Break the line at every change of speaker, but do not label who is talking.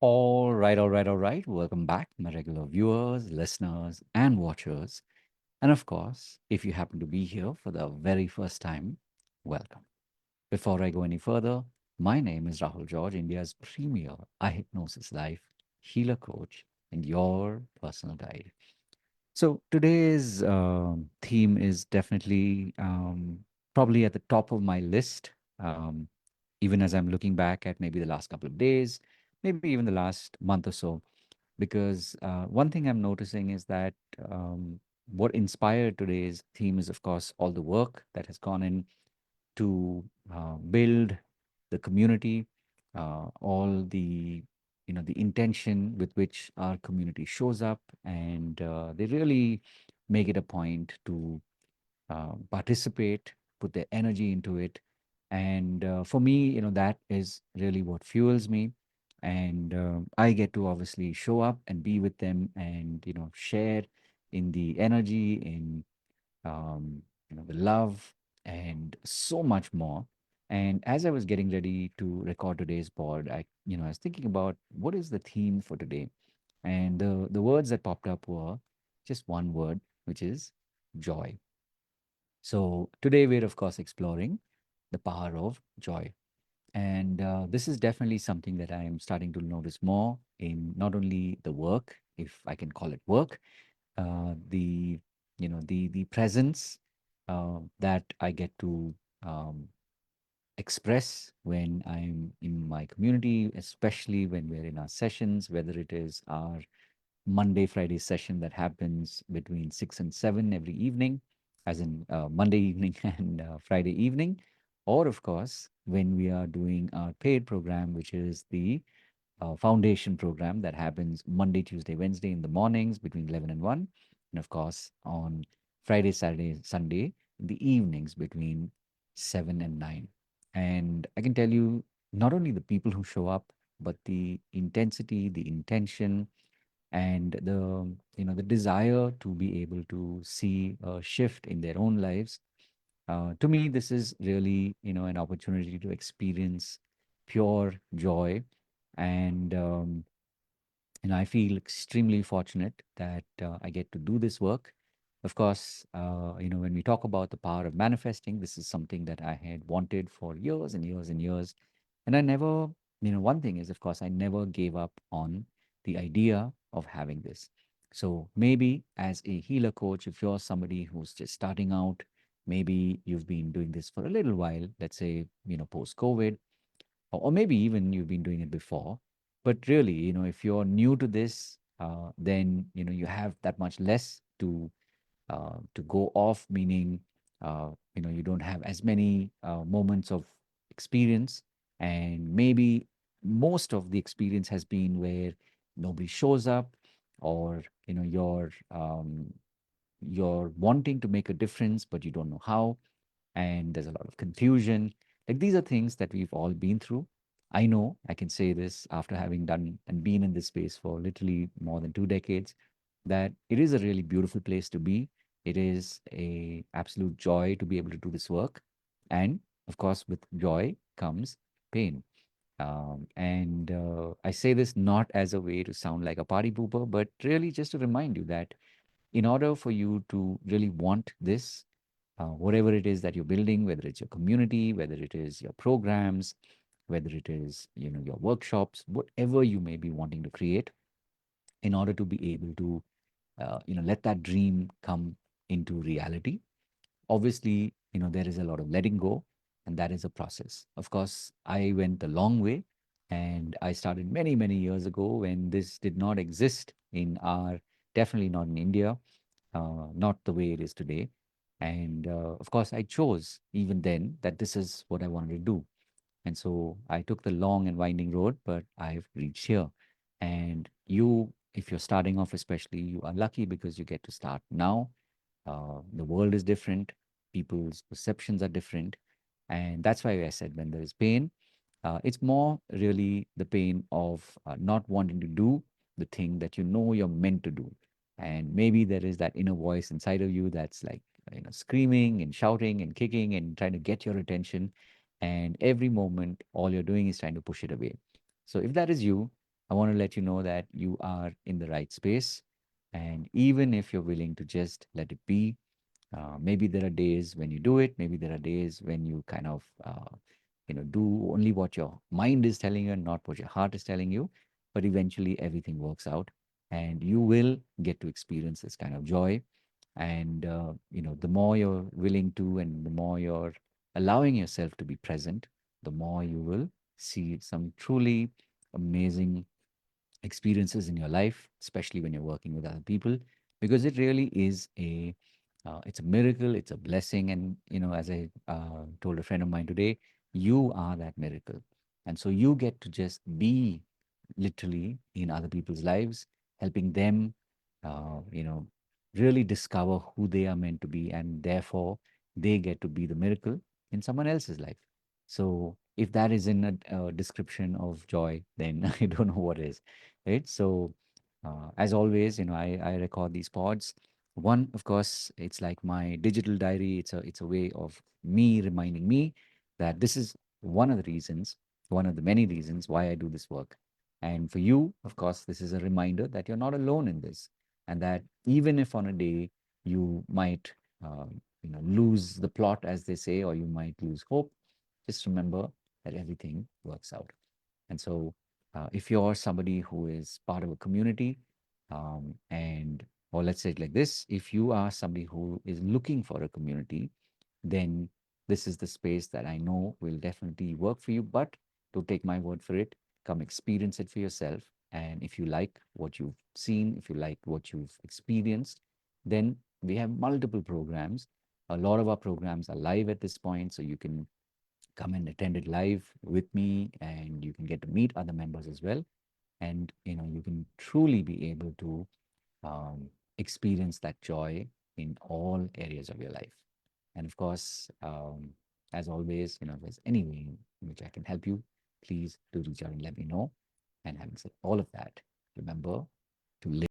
All right. Welcome back, my regular viewers, listeners, and watchers. And of course, if you happen to be here for the very first time, welcome. Before I go any further, my name is Rahul George, India's premier eye hypnosis life healer coach and your personal guide. So today's theme is definitely probably at the top of my list, um, even as I'm looking back at maybe the last couple of days, maybe even the last month or so because one thing I'm noticing is that what inspired today's theme is, of course, all the work that has gone in to build the community, all the the intention with which our community shows up, and they really make it a point to participate, put their energy into it. And for me, that is really what fuels me. And I get to obviously show up and be with them and, share in the energy, in, the love, and so much more. And as I was getting ready to record today's pod, I was thinking about what is the theme for today. And the words that popped up were just one word, which is joy. So today we're of course exploring the power of joy. And this is definitely something that I am starting to notice more in not only the work, if I can call it work, the the presence that I get to um, express when I'm in my community, especially when we're in our sessions, whether it is our Monday, Friday session that happens between 6 and 7 every evening, as in Monday evening and Friday evening. Or, of course, when we are doing our paid program, which is the foundation program that happens Monday, Tuesday, Wednesday in the mornings between 11 and 1. And, of course, on Friday, Saturday, Sunday in the evenings between 7 and 9. And I can tell you, not only the people who show up, but the intensity, the intention, and the desire to be able to see a shift in their own lives. To me, this is really an opportunity to experience pure joy. And I feel extremely fortunate that I get to do this work. Of course, when we talk about the power of manifesting, this is something that I had wanted for years and years and years. And I never, one thing is, of course, I never gave up on the idea of having this. So maybe as a healer coach, if you're somebody who's just starting out, maybe you've been doing this for a little while, let's say, post COVID, or maybe even you've been doing it before. But really, if you're new to this, then you have that much less to go off, meaning you don't have as many moments of experience, and maybe most of the experience has been where nobody shows up, or you're wanting to make a difference, but you don't know how, and there's a lot of confusion. Like these are things that we've all been through. I know I can say this after having done and been in this space for literally more than 2 decades, that it is a really beautiful place to be. It is a absolute joy to be able to do this work. And of course, with joy comes pain. And I say this not as a way to sound like a party pooper, but really just to remind you that in order for you to really want this, whatever it is that you're building, whether it's your community, whether it is your programs, whether it is your workshops, whatever you may be wanting to create, in order to be able to let that dream come into reality. Obviously, there is a lot of letting go, and that is a process. Of course, I went a long way, and I started many, many years ago when this did not exist in our, definitely not in India, not the way it is today. And of course, I chose even then that this is what I wanted to do. And so I took the long and winding road, but I've reached here. And you, if you're starting off, especially, you are lucky because you get to start now. The world is different, people's perceptions are different. And that's why I said when there is pain, it's more really the pain of not wanting to do the thing that you're meant to do. And maybe there is that inner voice inside of you that's like, screaming and shouting and kicking and trying to get your attention. And every moment, all you're doing is trying to push it away. So if that is you, I want to let you know that you are in the right space. And even if you're willing to just let it be, maybe there are days when you do it, maybe there are days when you kind of, do only what your mind is telling you and not what your heart is telling you. But eventually everything works out and you will get to experience this kind of joy. And, the more you're willing to and the more you're allowing yourself to be present, the more you will see some truly amazing experiences in your life, especially when you're working with other people, because it really is it's a miracle, it's a blessing, and as I told a friend of mine today, you are that miracle, and so you get to just be literally in other people's lives, helping them, you know, really discover who they are meant to be, and therefore they get to be the miracle in someone else's life. So if that is in a description of joy, then I don't know what is, right? So, as always, I record these pods. One, of course, it's like my digital diary. It's a way of me reminding me that this is one of the reasons, one of the many reasons why I do this work. And for you, of course, this is a reminder that you're not alone in this, and that even if on a day you might, lose the plot, as they say, or you might lose hope, just remember that everything works out. And so, if you're somebody who is part of a community, or let's say it like this, if you are somebody who is looking for a community, then this is the space that I know will definitely work for you. But don't take my word for it. Come experience it for yourself. And if you like what you've seen, if you like what you've experienced, then we have multiple programs. A lot of our programs are live at this point, so you can come and attend it live with me, and you can get to meet other members as well. And you can truly be able to experience that joy in all areas of your life. And of course, as always, if there's any way in which I can help you, please do reach out and let me know. And having said all of that, remember to live